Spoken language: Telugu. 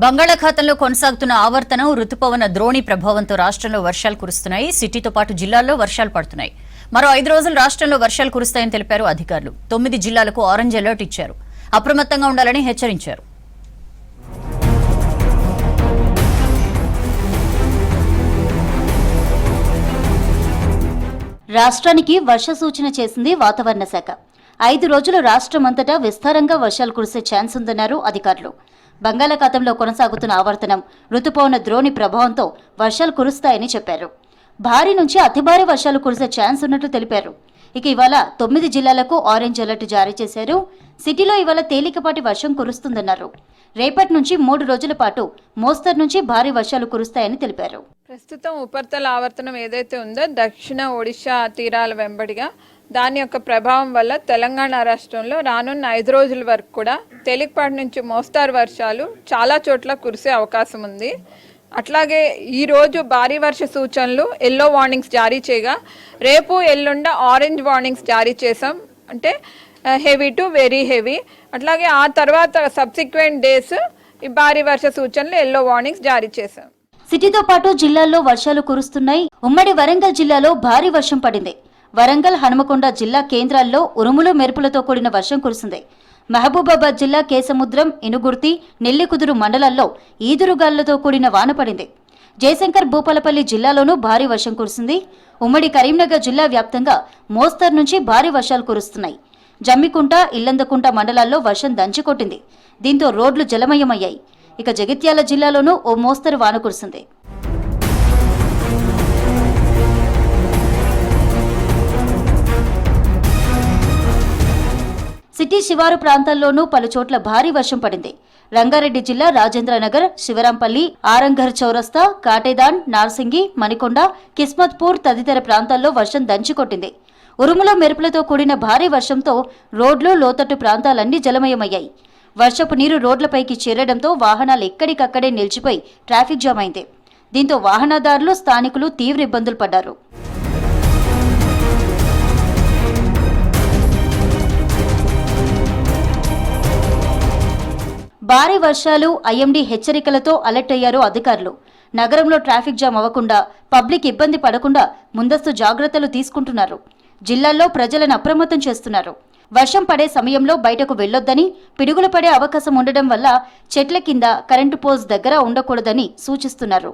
బంగాళాఖాతంలో కొనసాగుతున్న ఆవర్తనం రుతుపవన ద్రోణి ప్రభావంతో రాష్ట్రంలో వర్షాలు కురుస్తున్నాయి. సిటీతో పాటు జిల్లాల్లో వర్షాలు పడుతున్నాయి. మరో 5 రోజులు రాష్ట్రంలో వర్షాలు కురుస్తాయని తెలిపారు అధికారులు. 9 జిల్లాలకు ఆరెంజ్ అలర్ట్ ఇచ్చారు. అప్రమత్తంగా ఉండాలని హెచ్చరించారు. రాష్ట్రానికి వర్ష సూచన చేసింది వాతావరణ శాఖ. 5 రోజులు రాష్ట్రమంతటా విస్తారంగా వర్షాలు కురిసే ఛాన్స్ ఉందన్నారు అధికారులు. బంగాళాఖాతంలో కొనసాగుతున్న ఆవర్తనం రుతుపవన ద్రోణి ప్రభావంతో వర్షాలు కురుస్తాయని చెప్పారు. భారీ నుంచి అతి భారీ వర్షాలు కురిసే ఛాన్స్ ఉన్నట్లు తెలిపారు. ఇక ఇవాళ 9 జిల్లాలకు ఆరెంజ్ అలర్ట్ జారీ చేశారు. సిటీలో ఇవాళ తేలికపాటి వర్షం కురుస్తుందన్నారు. రేపటి నుంచి 3 రోజుల పాటు మోస్తరు నుంచి భారీ వర్షాలు కురుస్తాయని తెలిపారు. ప్రస్తుతం ఉపరితల ఆవర్తనం ఏదైతే ఉందో దక్షిణ ఒడిశా తీరాల వెంబడిగా దాని యొక్క ప్రభావం వల్ల తెలంగాణ రాష్ట్రంలో రానున్న 5 రోజుల వరకు కూడా తేలికపాటి నుంచి మోస్తారు వర్షాలు చాలా చోట్ల కురిసే అవకాశం ఉంది. అట్లాగే ఈరోజు భారీ వర్ష సూచనలు ఎల్లో వార్నింగ్స్ జారీ చేయగా రేపు ఎల్లుండ ఆరెంజ్ వార్నింగ్స్ జారీ చేసాం. అంటే హెవీ టు వెరీ హెవీ. అట్లాగే ఆ తర్వాత సబ్సిక్వెంట్ డేస్ ఈ భారీ వర్ష సూచనలు ఎల్లో వార్నింగ్స్ జారీ చేశాం. సిటీతో పాటు జిల్లాల్లో వర్షాలు కురుస్తున్నాయి. ఉమ్మడి వరంగల్ జిల్లాలో భారీ వర్షం పడింది. వరంగల్, హనుమకొండ జిల్లా కేంద్రాల్లో ఉరుములు మెరుపులతో కూడిన వర్షం కురిసింది. మహబూబాబాద్ జిల్లా కేసముద్రం, ఇనుగుర్తి, నెల్లికుదురు మండలాల్లో ఈదురుగాలులతో కూడిన వాన పడింది. జయశంకర్ భూపాలపల్లి జిల్లాలోనూ భారీ వర్షం కురిసింది. ఉమ్మడి కరీంనగర్ జిల్లా వ్యాప్తంగా మోస్తరు నుంచి భారీ వర్షాలు కురుస్తున్నాయి. జమ్మికుంట, ఇల్లందకుంట మండలాల్లో వర్షం దంచికొట్టింది. దీంతో రోడ్లు జలమయమయ్యాయి. ఇక జగిత్యాల జిల్లాలోనూ ఓ మోస్తరు వాన కురిసింది. సిటీ శివారు ప్రాంతాల్లోనూ పలుచోట్ల భారీ వర్షం పడింది. రంగారెడ్డి జిల్లా రాజేంద్రనగర్, శివరాంపల్లి, ఆరంఘర్ చౌరస్తా, కాటేదాన్, నార్సింగి, మణికొండ, కిస్మత్పూర్ తదితర ప్రాంతాల్లో వర్షం దంచికొట్టింది. ఉరుముల మెరుపులతో కూడిన భారీ వర్షంతో రోడ్లు, లోతట్టు ప్రాంతాలన్నీ జలమయమయ్యాయి. వర్షపు నీరు రోడ్లపైకి చేరడంతో వాహనాలు ఎక్కడికక్కడే నిలిచిపోయి ట్రాఫిక్ జామ్ అయింది. దీంతో వాహనదారులు, స్థానికులు తీవ్ర ఇబ్బందులు పడ్డారు. భారీ వర్షాలు, ఐఎండీ హెచ్చరికలతో అలర్ట్ అయ్యారు అధికారులు. నగరంలో ట్రాఫిక్ జామ్ అవ్వకుండా, పబ్లిక్ ఇబ్బంది పడకుండా ముందస్తు జాగ్రత్తలు తీసుకుంటున్నారు. జిల్లాల్లో ప్రజలను అప్రమత్తం చేస్తున్నారు. వర్షం పడే సమయంలో బయటకు వెళ్లొద్దని, పిడుగులు పడే అవకాశం ఉండడం వల్ల చెట్ల కింద, కరెంటు పోల్స్ దగ్గర ఉండకూడదని సూచిస్తున్నారు.